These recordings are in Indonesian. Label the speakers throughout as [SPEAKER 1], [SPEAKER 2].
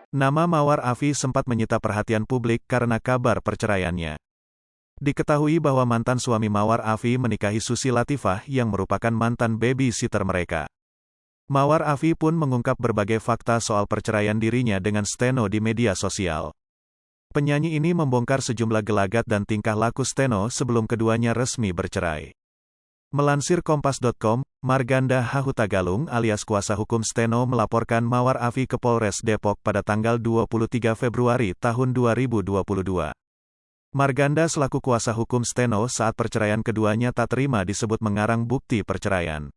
[SPEAKER 1] Nama Mawar Afi sempat menyita perhatian publik karena kabar perceraiannya. Diketahui bahwa mantan suami Mawar Afi menikahi Susi Latifah yang merupakan mantan babysitter mereka. Mawar Afi pun mengungkap berbagai fakta soal perceraian dirinya dengan Steno di media sosial. Penyanyi ini membongkar sejumlah gelagat dan tingkah laku Steno sebelum keduanya resmi bercerai. Melansir Kompas.com, Marganda Hahutagalung alias kuasa hukum Steno melaporkan Mawar Afi ke Polres Depok pada tanggal 23 Februari tahun 2022. Marganda selaku kuasa hukum Steno saat perceraian keduanya tak terima disebut mengarang bukti perceraian.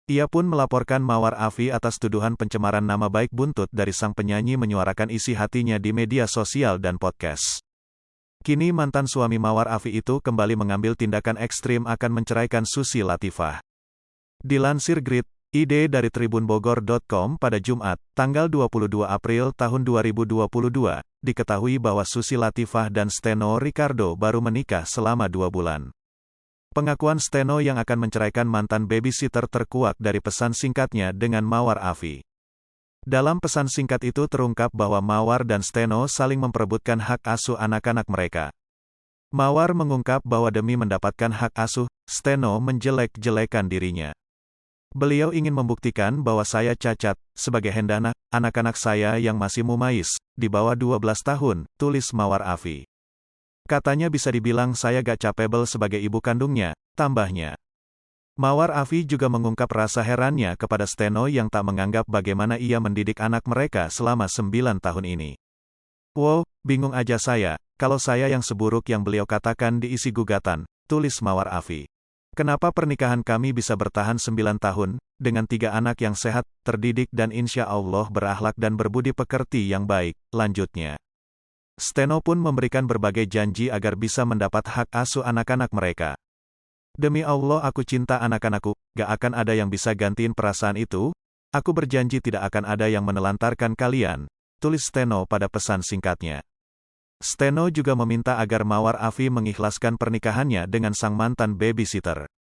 [SPEAKER 1] Ia pun melaporkan Mawar Afi atas tuduhan pencemaran nama baik buntut dari sang penyanyi menyuarakan isi hatinya di media sosial dan podcast. Kini mantan suami Mawar Afi itu kembali mengambil tindakan ekstrim akan menceraikan Susi Latifah. Dilansir Grid.id dari tribunbogor.com pada Jumat, tanggal 22 April tahun 2022, diketahui bahwa Susi Latifah dan Steno Ricardo baru menikah selama 2 bulan. Pengakuan Steno yang akan menceraikan mantan babysitter terkuak dari pesan singkatnya dengan Mawar Afi. Dalam pesan singkat itu terungkap bahwa Mawar dan Steno saling memperebutkan hak asuh anak-anak mereka. Mawar mengungkap bahwa demi mendapatkan hak asuh, Steno menjelek-jelekan dirinya. Beliau ingin membuktikan bahwa saya cacat, sebagai hendana, anak-anak saya yang masih mumais, di bawah 12 tahun, tulis Mawar Afi. Katanya bisa dibilang saya gak capable sebagai ibu kandungnya, tambahnya. Mawar Afi juga mengungkap rasa herannya kepada Steno yang tak menganggap bagaimana ia mendidik anak mereka selama 9 tahun ini. Wow, bingung aja saya, kalau saya yang seburuk yang beliau katakan di isi gugatan, tulis Mawar Afi. Kenapa pernikahan kami bisa bertahan 9 tahun, dengan 3 anak yang sehat, terdidik dan insya Allah berakhlak dan berbudi pekerti yang baik, lanjutnya. Steno pun memberikan berbagai janji agar bisa mendapat hak asuh anak-anak mereka. Demi Allah aku cinta anak-anakku, gak akan ada yang bisa gantiin perasaan itu, aku berjanji tidak akan ada yang menelantarkan kalian, tulis Steno pada pesan singkatnya. Steno juga meminta agar Mawar Afi mengikhlaskan pernikahannya dengan sang mantan babysitter.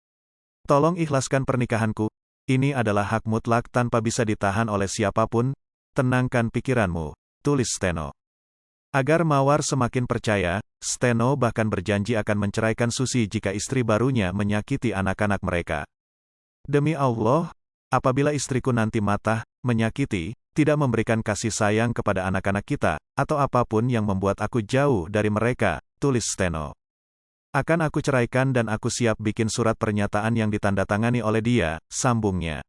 [SPEAKER 1] Tolong ikhlaskan pernikahanku, ini adalah hak mutlak tanpa bisa ditahan oleh siapapun, tenangkan pikiranmu, tulis Steno. Agar Mawar semakin percaya, Steno bahkan berjanji akan menceraikan Susi jika istri barunya menyakiti anak-anak mereka. Demi Allah, apabila istriku nanti matah, menyakiti, tidak memberikan kasih sayang kepada anak-anak kita, atau apapun yang membuat aku jauh dari mereka, tulis Steno. Akan aku ceraikan dan aku siap bikin surat pernyataan yang ditandatangani oleh dia, sambungnya.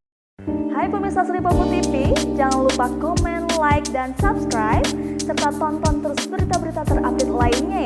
[SPEAKER 2] Hai pemirsa Sri Popo TV, jangan lupa komen, like, dan subscribe, serta tonton terus berita-berita terupdate lainnya ya.